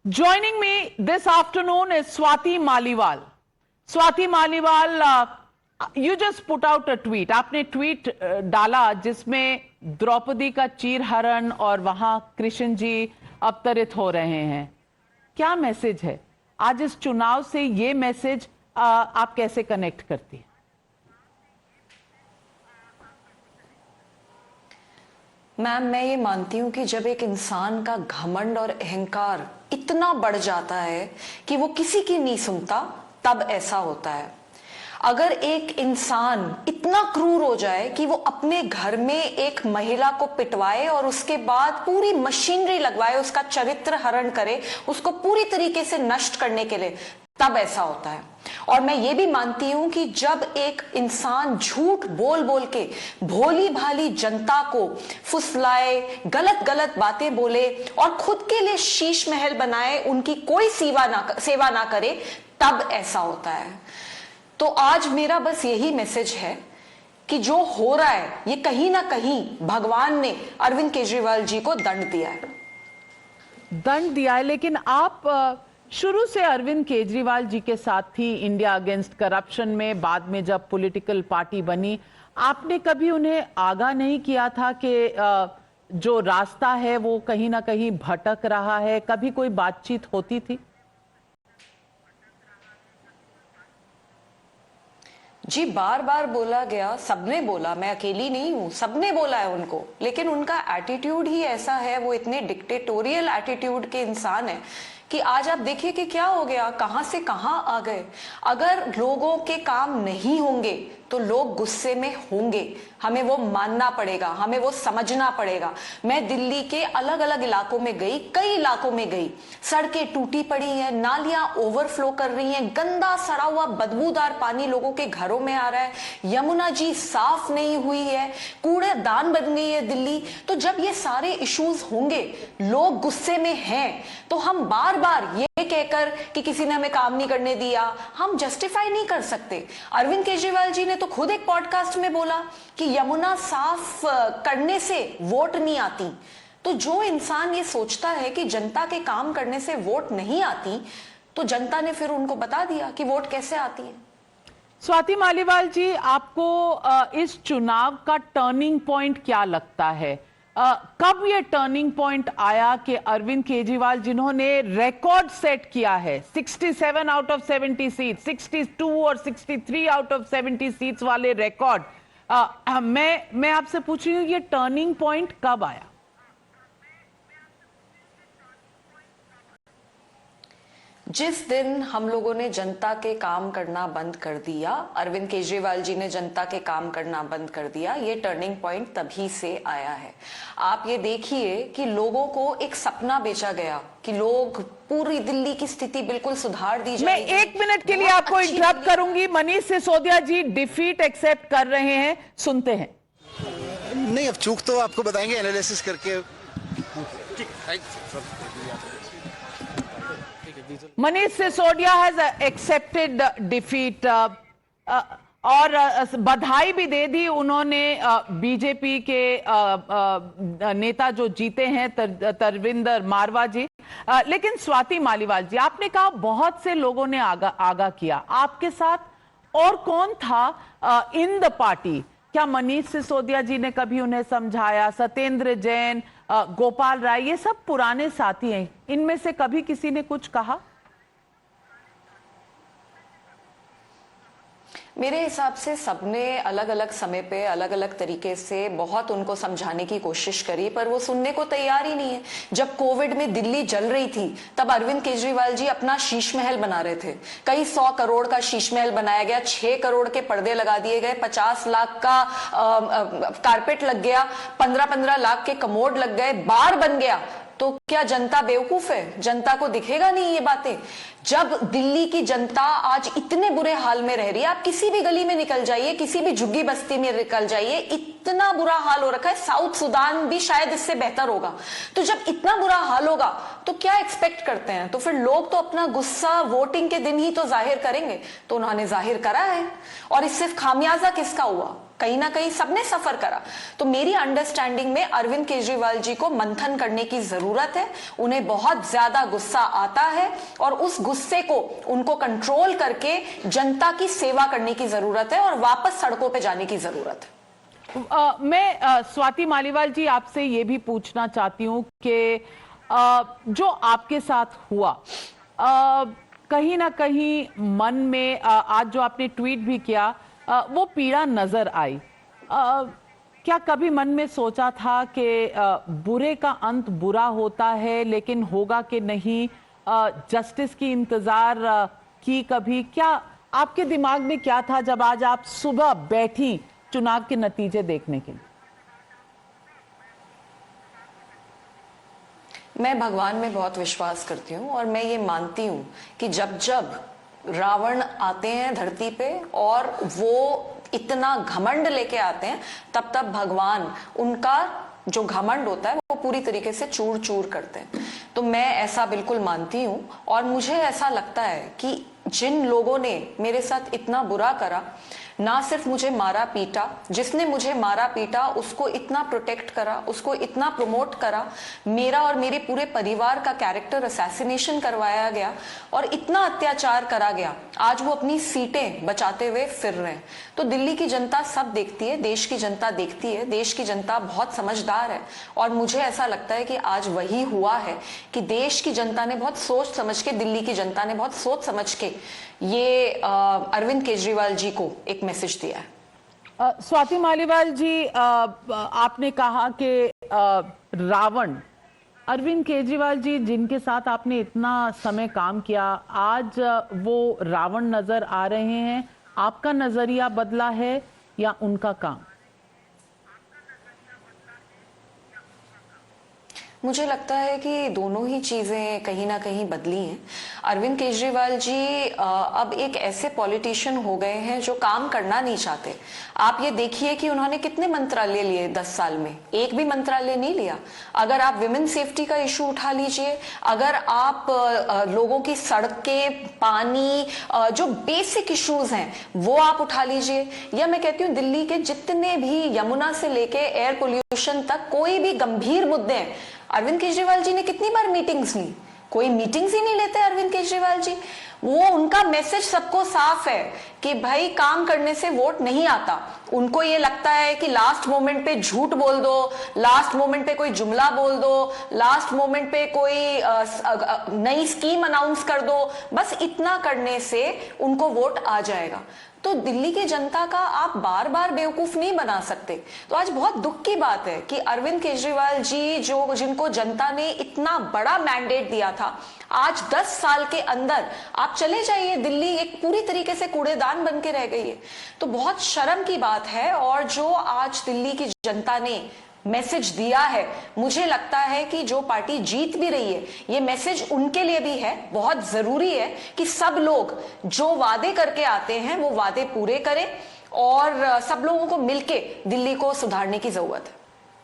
Joining me this afternoon is Swati Maliwal. Swati Maliwal, you just put out a tweet. आपने tweet डाला जिसमें द्रौपदी का चीरहरण और वहां कृष्ण जी अवतरित हो रहे हैं। क्या मैसेज है आज इस चुनाव से? ये मैसेज आप कैसे कनेक्ट करती हैं? मैम, मैं ये मानती हूँ कि जब एक इंसान का घमंड और अहंकार इतना बढ़ जाता है कि वो किसी की नहीं सुनता, तब ऐसा होता है। अगर एक इंसान इतना क्रूर हो जाए कि वो अपने घर में एक महिला को पिटवाए और उसके बाद पूरी मशीनरी लगवाए, उसका चरित्र हरण करे, उसको पूरी तरीके से नष्ट करने के लिए, तब ऐसा होता है। और मैं ये भी मानती हूं कि जब एक इंसान झूठ बोल बोल के भोली भाली जनता को फुसलाए, गलत गलत बातें बोले और खुद के लिए शीश महल बनाए, उनकी कोई सेवा ना करे, तब ऐसा होता है। तो आज मेरा बस यही मैसेज है कि जो हो रहा है ये कहीं ना कहीं भगवान ने अरविंद केजरीवाल जी को दंड दिया है। दंड दिया है, लेकिन आप शुरू से अरविंद केजरीवाल जी के साथ थी इंडिया अगेंस्ट करप्शन में। बाद में जब पॉलिटिकल पार्टी बनी, आपने कभी उन्हें आगाह नहीं किया था कि जो रास्ता है वो कहीं ना कहीं भटक रहा है? कभी कोई बातचीत होती थी? जी, बार बार बोला गया, सबने बोला, मैं अकेली नहीं हूं, सबने बोला है उनको, लेकिन उनका एटीट्यूड ही ऐसा है, वो इतने डिक्टेटोरियल एटीट्यूड के इंसान है कि आज आप देखिए कि क्या हो गया, कहां से कहां आ गए। अगर लोगों के काम नहीं होंगे तो लोग गुस्से में होंगे, हमें वो मानना पड़ेगा, हमें वो समझना पड़ेगा। मैं दिल्ली के अलग अलग इलाकों में गई, कई इलाकों में गई, सड़कें टूटी पड़ी हैं, नालियां ओवरफ्लो कर रही हैं, गंदा सड़ा हुआ बदबूदार पानी लोगों के घरों में आ रहा है, यमुना जी साफ नहीं हुई है, कूड़ेदान बन गई है दिल्ली। तो जब ये सारे इश्यूज होंगे, लोग गुस्से में हैं, तो हम बार बार ये कहकर कि किसी ने हमें काम नहीं करने दिया, हम जस्टिफाई नहीं कर सकते। अरविंद केजरीवाल जी ने तो खुद एक पॉडकास्ट में बोला कि यमुना साफ करने से वोट नहीं आती। तो जो इंसान ये सोचता है कि जनता के काम करने से वोट नहीं आती, तो जनता ने फिर उनको बता दिया कि वोट कैसे आती है। स्वाति मालीवाल जी, आपको इस चुनाव का टर्निंग पॉइंट क्या लगता है? कब ये टर्निंग पॉइंट आया कि अरविंद केजरीवाल जिन्होंने रिकॉर्ड सेट किया है, 67 आउट ऑफ 70 सीट, 62 और 63 आउट ऑफ 70 सीट्स वाले रिकॉर्ड, मैं आपसे पूछ रही हूं ये टर्निंग पॉइंट कब आया? जिस दिन हम लोगों ने जनता के काम करना बंद कर दिया, अरविंद केजरीवाल जी ने जनता के काम करना बंद कर दिया, ये टर्निंग पॉइंट तभी से आया है। आप ये देखिए कि लोगों को एक सपना बेचा गया कि लोग पूरी दिल्ली की स्थिति बिल्कुल सुधार दी जाएगी। मैं 1 मिनट के लिए आपको इंटरप्ट करूंगी। मनीष सिसोदिया जी डिफीट एक्सेप्ट कर रहे हैं, सुनते हैं। नहीं, अब चूक तो आपको बताएंगे एनालिसिस करके। Manish Sisodia has accepted defeat और बधाई भी दे दी उन्होंने। बीजेपी के नेता जो जीते हैं तरविंदर मारवा जी। लेकिन स्वाति मालीवाल जी, आपने कहा बहुत से लोगों ने आगाह किया, आपके साथ और कौन था इन द पार्टी? क्या मनीष सिसोदिया जी ने कभी उन्हें समझाया? सत्येंद्र जैन, गोपाल राय, ये सब पुराने साथी हैं, इनमें से कभी किसी ने कुछ कहा? मेरे हिसाब से सबने अलग अलग समय पे अलग अलग तरीके से बहुत उनको समझाने की कोशिश करी, पर वो सुनने को तैयार ही नहीं है। जब कोविड में दिल्ली जल रही थी, तब अरविंद केजरीवाल जी अपना शीश महल बना रहे थे। कई 100 करोड़ का शीश महल बनाया गया, 6 करोड़ के पर्दे लगा दिए गए, 50 लाख का कारपेट लग गया, 15-15 लाख के कमोड लग गए, बार बन गया। तो क्या जनता बेवकूफ है? जनता को दिखेगा नहीं ये बातें? जब दिल्ली की जनता आज इतने बुरे हाल में रह रही है, आप किसी भी गली में निकल जाइए, किसी भी झुग्गी बस्ती में निकल जाइए, इतना बुरा हाल हो रखा है, साउथ सुदान भी शायद इससे बेहतर होगा। तो जब इतना बुरा हाल होगा तो क्या एक्सपेक्ट करते हैं? तो फिर लोग तो अपना गुस्सा वोटिंग के दिन ही तो जाहिर करेंगे, तो उन्होंने जाहिर करा है। और इससे खामियाजा किसका हुआ? कहीं ना कहीं सबने सफर करा। तो मेरी अंडरस्टैंडिंग में अरविंद केजरीवाल जी को मंथन करने की जरूरत है। उन्हें बहुत ज्यादा गुस्सा आता है और उस गुस्से को उनको कंट्रोल करके जनता की सेवा करने की जरूरत है और वापस सड़कों पे जाने की जरूरत है। मैं स्वाति मालीवाल जी आपसे ये भी पूछना चाहती हूँ कि जो आपके साथ हुआ, कहीं ना कहीं मन में आज जो आपने ट्वीट भी किया, वो पीड़ा नजर आई। क्या कभी मन में सोचा था कि बुरे का अंत बुरा होता है, लेकिन होगा कि नहीं? जस्टिस की इंतजार की कभी? क्या आपके दिमाग में क्या था जब आज आप सुबह बैठी चुनाव के नतीजे देखने के लिए? मैं भगवान में बहुत विश्वास करती हूँ और मैं ये मानती हूँ कि जब जब रावण आते हैं धरती पे और वो इतना घमंड लेके आते हैं, तब तब भगवान उनका जो घमंड होता है वो पूरी तरीके से चूर चूर करते हैं। तो मैं ऐसा बिल्कुल मानती हूँ और मुझे ऐसा लगता है कि जिन लोगों ने मेरे साथ इतना बुरा करा, ना सिर्फ मुझे मारा पीटा, जिसने मुझे मारा पीटा उसको इतना प्रोटेक्ट करा, उसको इतना प्रमोट करा, मेरा और मेरे पूरे परिवार का कैरेक्टर असैसिनेशन करवाया गया और इतना अत्याचार करा गया, आज वो अपनी सीटें बचाते हुए फिर रहे हैं। तो दिल्ली की जनता सब देखती है, देश की जनता देखती है, देश की जनता बहुत समझदार है और मुझे ऐसा लगता है कि आज वही हुआ है कि देश की जनता ने बहुत सोच समझ के, दिल्ली की जनता ने बहुत सोच समझ के ये अरविंद केजरीवाल जी को एक मैसेज दिया है। स्वाति मालीवाल जी, आपने कहा कि रावण अरविंद केजरीवाल जी, जिनके साथ आपने इतना समय काम किया, आज वो रावण नजर आ रहे हैं। आपका नजरिया बदला है या उनका काम? मुझे लगता है कि दोनों ही चीजें कहीं ना कहीं बदली हैं। अरविंद केजरीवाल जी अब एक ऐसे पॉलिटिशियन हो गए हैं जो काम करना नहीं चाहते। आप ये देखिए कि उन्होंने कितने मंत्रालय लिए 10 साल में, एक भी मंत्रालय नहीं लिया। अगर आप विमेन सेफ्टी का इशू उठा लीजिए, अगर आप लोगों की सड़कें, पानी, जो बेसिक इश्यूज हैं वो आप उठा लीजिए, या मैं कहती हूँ दिल्ली के जितने भी यमुना से लेके एयर पोल्यूशन तक कोई भी गंभीर मुद्दे हैं, अरविंद केजरीवाल जी ने कितनी बार मीटिंग्स ली? कोई मीटिंग्स ही नहीं लेते अरविंद केजरीवाल जी। वो उनका मैसेज सबको साफ है कि भाई काम करने से वोट नहीं आता। उनको ये लगता है कि लास्ट मोमेंट पे झूठ बोल दो, लास्ट मोमेंट पे कोई जुमला बोल दो, लास्ट मोमेंट पे कोई नई स्कीम अनाउंस कर दो, बस इतना करने से उनको वोट आ जाएगा। तो दिल्ली की जनता का आप बार बार बेवकूफ नहीं बना सकते। तो आज बहुत दुख की बात है कि अरविंद केजरीवाल जी, जो जिनको जनता ने इतना बड़ा मैंडेट दिया था, आज 10 साल के अंदर आप चले जाइए, दिल्ली एक पूरी तरीके से कूड़ेदान बन के रह गई है। तो बहुत शर्म की बात है। और जो आज दिल्ली की जनता ने मैसेज दिया है, मुझे लगता है कि जो पार्टी जीत भी रही है, ये मैसेज उनके लिए भी है। बहुत जरूरी है कि सब लोग जो वादे करके आते हैं वो वादे पूरे करें और सब लोगों को मिलके दिल्ली को सुधारने की जरूरत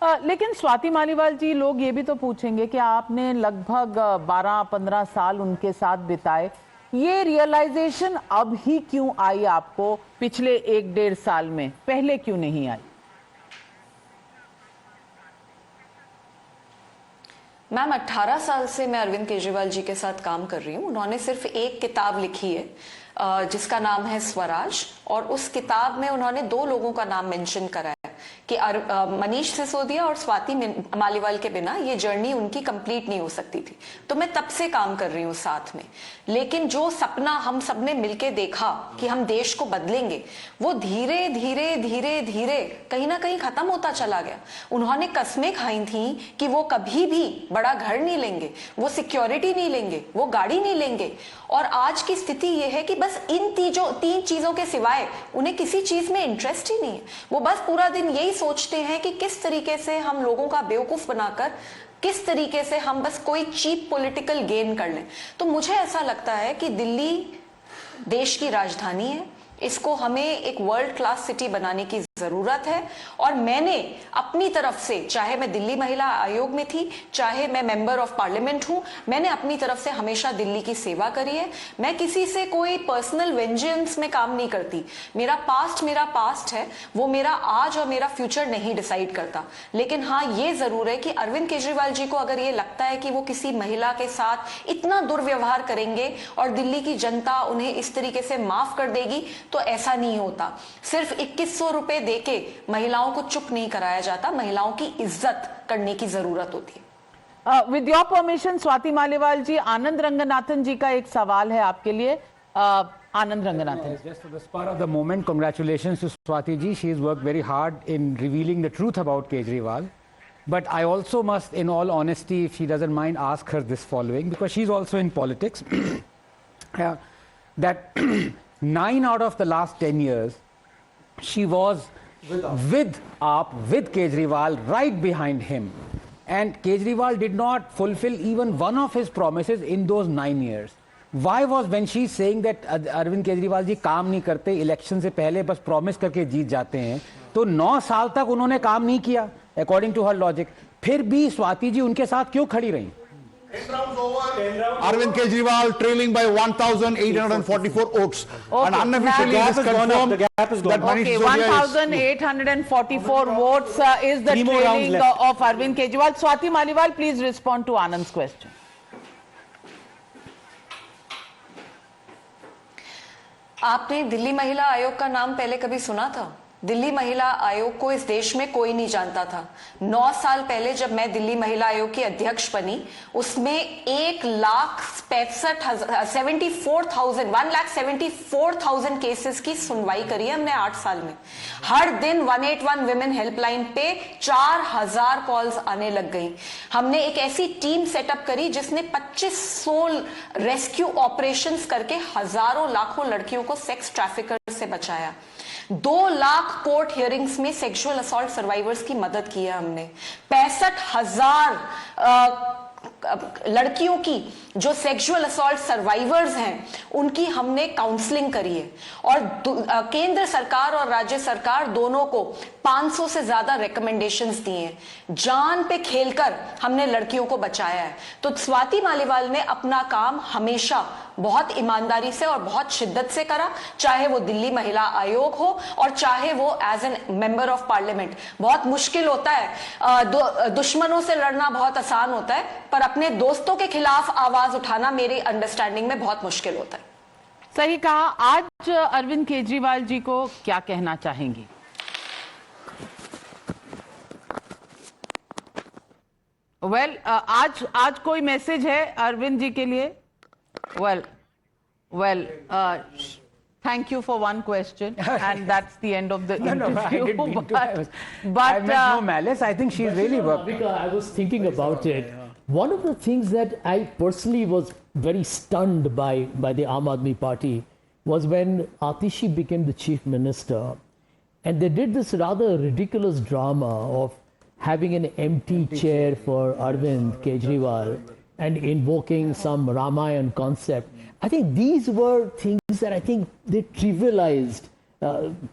है। लेकिन स्वाति मालीवाल जी, लोग ये भी तो पूछेंगे कि आपने लगभग 12-15 साल उनके साथ बिताए, ये रियलाइजेशन अब ही क्यों आई आपको पिछले 1-1.5 साल में, पहले क्यों नहीं आई? मैम, 18 साल से मैं अरविंद केजरीवाल जी के साथ काम कर रही हूँ। उन्होंने सिर्फ एक किताब लिखी है जिसका नाम है स्वराज, और उस किताब में उन्होंने 2 लोगों का नाम मेंशन करा है कि मनीष सिसोदिया और स्वाति मालीवाल के बिना ये जर्नी उनकी कंप्लीट नहीं हो सकती थी। तो मैं तब से काम कर रही हूँ साथ में। लेकिन जो सपना हम सबने मिलके देखा कि हम देश को बदलेंगे, वो धीरे धीरे धीरे धीरे कहीं ना कहीं खत्म होता चला गया। उन्होंने कस्में खाई थी कि वो कभी भी बड़ा घर नहीं लेंगे, वो सिक्योरिटी नहीं लेंगे, वो गाड़ी नहीं लेंगे, और आज की स्थिति ये है कि बस इन 3 चीजों के सिवाय उन्हें किसी चीज में इंटरेस्ट ही नहीं है। वो बस पूरा दिन यही सोचते हैं कि किस तरीके से हम लोगों का बेवकूफ बनाकर, किस तरीके से हम बस कोई चीप पॉलिटिकल गेन कर लें। तो मुझे ऐसा लगता है कि दिल्ली देश की राजधानी है, इसको हमें एक वर्ल्ड क्लास सिटी बनाने की जरूरत है। और मैंने अपनी तरफ से, चाहे मैं दिल्ली महिला आयोग में थी, चाहे मैं मेंबर ऑफ पार्लियामेंट हूं, मैंने अपनी तरफ से हमेशा दिल्ली की सेवा करी है। मैं किसी से कोई पर्सनल वेंजेंस में काम नहीं करती। मेरा पास्ट है, वो मेरा आज और मेरा फ्यूचर नहीं डिसाइड करता। लेकिन हाँ, ये जरूर है कि अरविंद केजरीवाल जी को अगर ये लगता है कि वो किसी महिला के साथ इतना दुर्व्यवहार करेंगे और दिल्ली की जनता उन्हें इस तरीके से माफ कर देगी, तो ऐसा नहीं होता। सिर्फ 2100 रुपए देके महिलाओं को चुप नहीं कराया जाता, महिलाओं की इज्जत करने की जरूरत होती है। With your permission Swati Maliwal ji, Anand Ranganathan ji का एक सवाल है आपके लिए। आनंद Ranganathan, just for the spur of the moment, congratulations to Swati ji. She has worked very hard in revealing the truth about Kejriwal. But I also must, in all honesty, if she doesn't mind, ask her this following, because she's also in politics. That 9 out of the last 10 years, she was with Kejriwal, right behind him. And Kejriwal did not fulfill even one of his promises in those 9 years. Why was, when she's saying that Arvind Kejriwal जी काम नहीं करते, election से पहले बस promise करके जीत जाते हैं, तो 9 साल तक उन्होंने काम नहीं किया अकॉर्डिंग टू हर लॉजिक, फिर भी स्वाति जी उनके साथ क्यों खड़ी रही? Arvind Kejriwal trailing by 1,844 votes. And unofficially it is confirmed that Manish Sisodia is... 1,844 votes is the trailing of Arvind Kejriwal. Swati Maliwal, please respond to Anand's question. आपने दिल्ली महिला आयोग का नाम पहले कभी सुना था? दिल्ली महिला आयोग को इस देश में कोई नहीं जानता था। 9 साल पहले जब मैं दिल्ली महिला आयोग की अध्यक्ष बनी, उसमें 1,74,000 केसेस की सुनवाई करी है हमने 8 साल में। हर दिन 181 विमेन हेल्पलाइन पे 4000 कॉल्स आने लग गई। हमने एक ऐसी टीम सेटअप करी जिसने 2500 रेस्क्यू ऑपरेशंस करके हजारों लाखों लड़कियों को सेक्स ट्रैफिकर से बचाया। 2 लाख कोर्ट हियरिंग्स में सेक्सुअल असॉल्ट सर्वाइवर्स की मदद की है हमने। 65,000 लड़कियों की जो सेक्सुअल असॉल्ट सर्वाइवर्स हैं उनकी हमने काउंसलिंग करी है। और केंद्र सरकार और राज्य सरकार दोनों को 500 से ज्यादा रिकमेंडेशंस दिए हैं। जान पे खेलकर हमने लड़कियों को बचाया है। तो स्वाति मालीवाल ने अपना काम हमेशा बहुत ईमानदारी से और बहुत शिद्दत से करा, चाहे वो दिल्ली महिला आयोग हो और चाहे वो as an member of parliament. बहुत मुश्किल होता है, दुश्मनों से लड़ना बहुत आसान होता है, पर अपने दोस्तों के खिलाफ आवाज उठाना मेरी अंडरस्टैंडिंग में बहुत मुश्किल होता है। सही कहा। आज अरविंद केजरीवाल जी को क्या कहना चाहेंगी? आज कोई मैसेज है अरविंद जी के लिए? Thank you for one question, and that's the end of the interview. I didn't mean to. I But meant no malice. I think she's really worked. Because I was thinking about it. One of the things that I personally was very stunned by the Aam Aadmi Party was when Atishi became the chief minister, and they did this rather ridiculous drama of having an empty chair for Arvind Kejriwal and invoking some Ramayan concept. I think these were things that I think they trivialized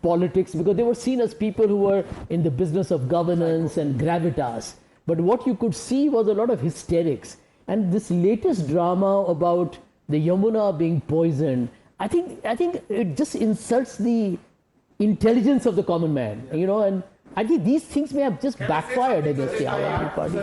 politics because they were seen as people who were in the business of governance and gravitas. But what you could see was a lot of hysterics. And this latest drama about the Yamuna being poisoned, I think it just insults the intelligence of the common man, you know, and I think these things may have just backfired against the Aam Aadmi Party.